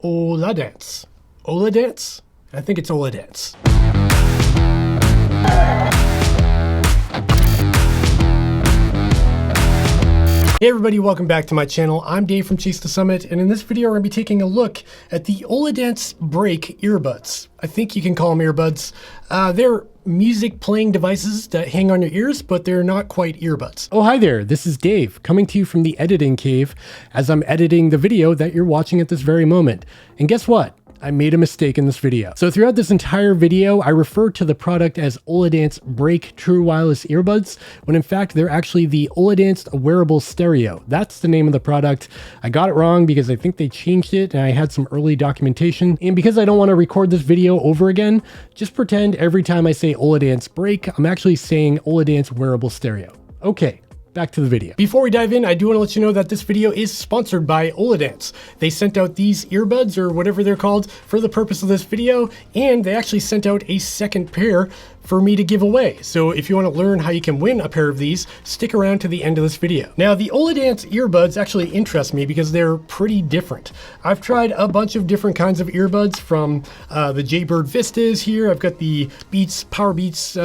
Oladance. Oladance? I think it's Oladance. Hey everybody, welcome back to my channel. I'm Dave from Chase the Summit, and in this video we're going to be taking a look at the Oladance Break earbuds. I think you can call them earbuds. They're music playing devices that hang on your ears, but they're not quite earbuds. Oh, hi there. This is Dave coming to you from the editing cave as I'm editing the video that you're watching at this very moment. And guess what? I made a mistake in this video. So throughout this entire video, I refer to the product as Oladance Break True Wireless Earbuds, when in fact, they're actually the Oladance Wearable Stereo. That's the name of the product. I got it wrong because I think they changed it and I had some early documentation. And because I don't want to record this video over again, just pretend every time I say Oladance Break, I'm actually saying Oladance Wearable Stereo. Okay. Back to the video. Before we dive in, I do want to let you know that this video is sponsored by Oladance. They sent out these earbuds, or whatever they're called, for the purpose of this video, and they actually sent out a second pair for me to give away. So if you want to learn how you can win a pair of these, stick around to the end of this video. Now, the Oladance earbuds actually interest me because they're pretty different. I've tried a bunch of different kinds of earbuds, from the Jaybird Vistas here. I've got the Power Beats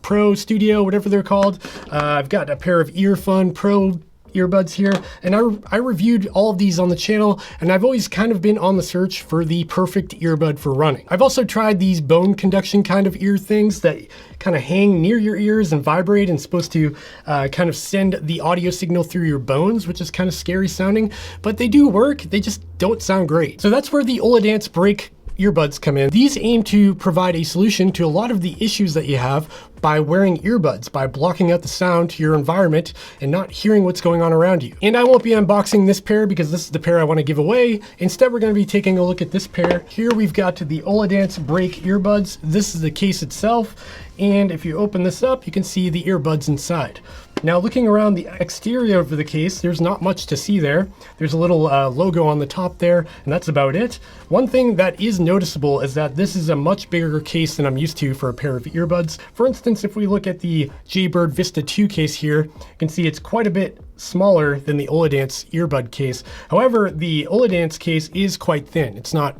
Pro Studio, whatever they're called. I've got a pair of Earfun Pro earbuds here, and I reviewed all of these on the channel, and I've always kind of been on the search for the perfect earbud for running. I've also tried these bone conduction kind of ear things that kind of hang near your ears and vibrate and supposed to kind of send the audio signal through your bones, which is kind of scary sounding, but they do work. They just don't sound great. So that's where the Oladance Break earbuds come in. These aim to provide a solution to a lot of the issues that you have by wearing earbuds, by blocking out the sound to your environment and not hearing what's going on around you. And I won't be unboxing this pair because this is the pair I want to give away. Instead, we're going to be taking a look at this pair. Here we've got the Oladance Break earbuds. This is the case itself. And if you open this up, you can see the earbuds inside. Now, looking around the exterior of the case, there's not much to see there. There's a little logo on the top there, and that's about it. One thing that is noticeable is that this is a much bigger case than I'm used to for a pair of earbuds. For instance, if we look at the Jaybird Vista 2 case here, you can see it's quite a bit smaller than the Oladance earbud case. However, the Oladance case is quite thin. It's not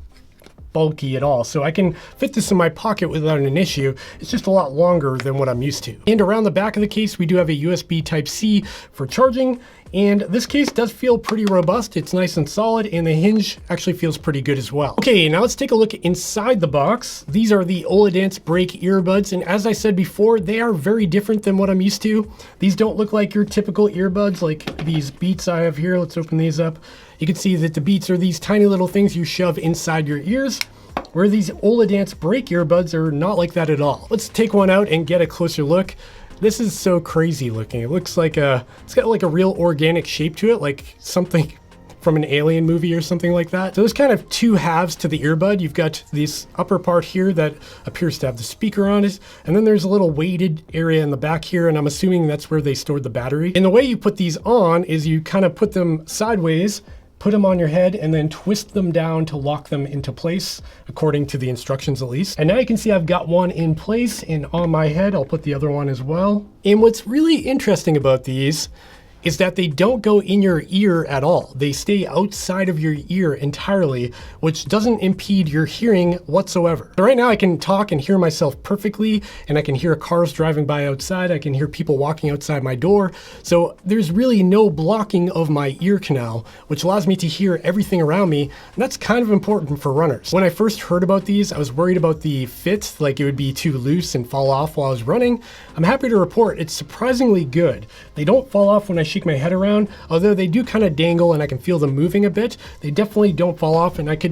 bulky at all, so I can fit this in my pocket without an issue. It's just a lot longer than what I'm used to. And around the back of the case, we do have a USB Type-C for charging, and this case does feel pretty robust. It's nice and solid, and the hinge actually feels pretty good as well. Okay, now let's take a look inside the box. These are the Oladance Break earbuds, and as I said before, they are very different than what I'm used to. These don't look like your typical earbuds like these Beats I have here. Let's open these up. You can see that the Beats are these tiny little things you shove inside your ears, where these Oladance Break earbuds are not like that at all. Let's take one out and get a closer look. This is so crazy looking. It looks like it's got like a real organic shape to it, like something from an alien movie or something like that. So there's kind of two halves to the earbud. You've got this upper part here that appears to have the speaker on it, and then there's a little weighted area in the back here, and I'm assuming that's where they stored the battery. And the way you put these on is you kind of put them sideways, put them on your head, and then twist them down to lock them into place, according to the instructions at least. And now you can see I've got one in place and on my head. I'll put the other one as well. And what's really interesting about these is that they don't go in your ear at all. They stay outside of your ear entirely, which doesn't impede your hearing whatsoever. So right now I can talk and hear myself perfectly, and I can hear cars driving by outside. I can hear people walking outside my door. So there's really no blocking of my ear canal, which allows me to hear everything around me. And that's kind of important for runners. When I first heard about these, I was worried about the fit, like it would be too loose and fall off while I was running. I'm happy to report it's surprisingly good. They don't fall off when I shake my head around, although they do kind of dangle and I can feel them moving a bit. They definitely don't fall off, and I think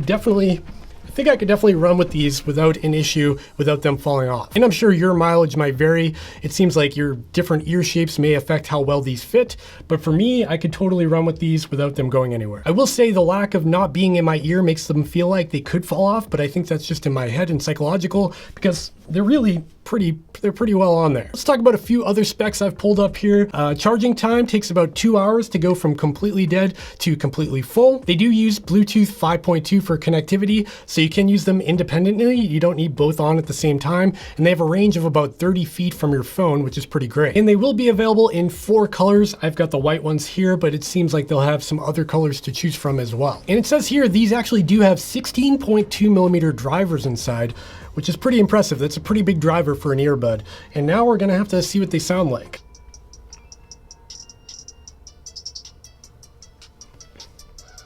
I could definitely run with these without an issue, without them falling off. And I'm sure your mileage might vary. It seems like your different ear shapes may affect how well these fit, but for me, I could totally run with these without them going anywhere. I will say the lack of not being in my ear makes them feel like they could fall off, but I think that's just in my head and psychological, because they're really pretty well on there. Let's talk about a few other specs I've pulled up here. Charging time takes about 2 hours to go from completely dead to completely full. They do use Bluetooth 5.2 for connectivity, so you can use them independently. You don't need both on at the same time, and they have a range of about 30 feet from your phone, which is pretty great. And they will be available in 4 colors. I've got the white ones here, but it seems like they'll have some other colors to choose from as well. And it says here, these actually do have 16.2 millimeter drivers inside, which is pretty impressive. That's a pretty big driver for an earbud. And now we're gonna have to see what they sound like.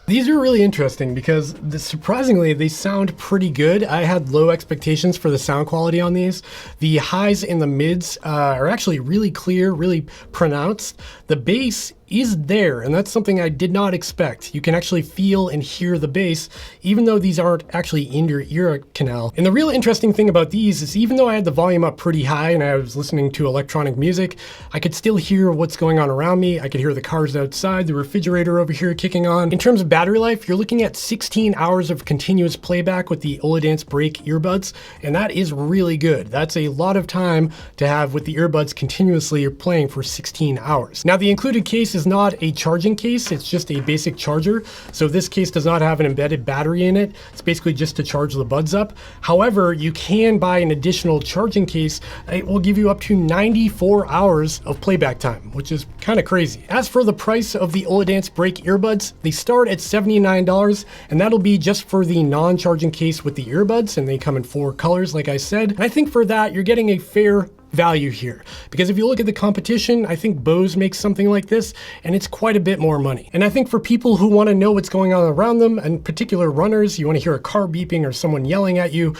These are really interesting because surprisingly, they sound pretty good. I had low expectations for the sound quality on these. The highs and the mids are actually really clear, really pronounced. The bass is there, and that's something I did not expect. You can actually feel and hear the bass, even though these aren't actually in your ear canal. And the real interesting thing about these is even though I had the volume up pretty high and I was listening to electronic music, I could still hear what's going on around me. I could hear the cars outside, the refrigerator over here kicking on. In terms of battery life, you're looking at 16 hours of continuous playback with the Oladance Break earbuds, and that is really good. That's a lot of time to have with the earbuds continuously playing for 16 hours. Now, the included case is not a charging case, it's just a basic charger. So this case does not have an embedded battery in it. It's basically just to charge the buds up. However, you can buy an additional charging case. It will give you up to 94 hours of playback time, which is kind of crazy. As for the price of the Oladance Break earbuds, they start at $79, and that'll be just for the non-charging case with the earbuds, and they come in 4 colors, like I said. And I think for that, you're getting a fair value here, because if you look at the competition, I think Bose makes something like this and it's quite a bit more money. And I think for people who want to know what's going on around them, and particular runners, you want to hear a car beeping or someone yelling at you,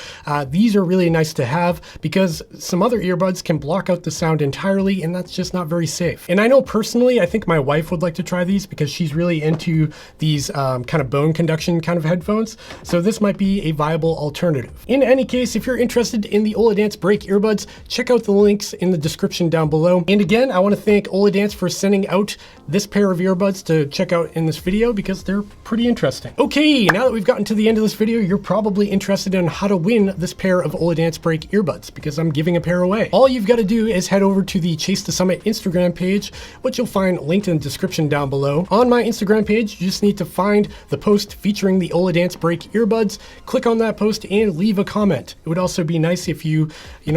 these are really nice to have, because some other earbuds can block out the sound entirely, and that's just not very safe. And I know personally, I think my wife would like to try these because she's really into these kind of bone conduction kind of headphones, so this might be a viable alternative. In any case, if you're interested in the Oladance Break earbuds, check out the links in the description down below. And again, I want to thank Oladance for sending out this pair of earbuds to check out in this video because they're pretty interesting. Okay, now that we've gotten to the end of this video, you're probably interested in how to win this pair of Oladance Break earbuds because I'm giving a pair away. All you've got to do is head over to the Chase the Summit Instagram page, which you'll find linked in the description down below. On my Instagram page, you just need to find the post featuring the Oladance Break earbuds, click on that post and leave a comment. It would also be nice if you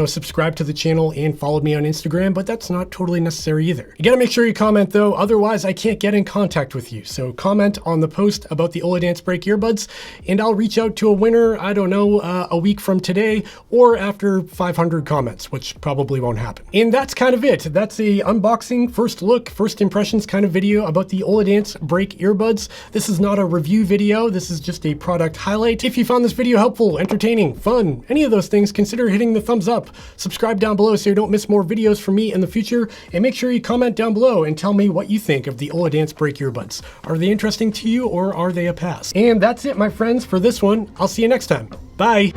subscribe to the channel and followed me on Instagram, but that's not totally necessary either. You gotta make sure you comment though, otherwise I can't get in contact with you. So comment on the post about the Oladance Break earbuds and I'll reach out to a winner, I don't know, a week from today or after 500 comments, which probably won't happen. And that's kind of it. That's a unboxing, first look, first impressions kind of video about the Oladance Break earbuds. This is not a review video, this is just a product highlight. If you found this video helpful, entertaining, fun, any of those things, consider hitting the thumbs up. Subscribe down below so you don't miss more videos from me in the future, and make sure you comment down below and tell me what you think of the Oladance Break earbuds. Are they interesting to you or are they a pass? And that's it, my friends, for this one. I'll see you next time. Bye.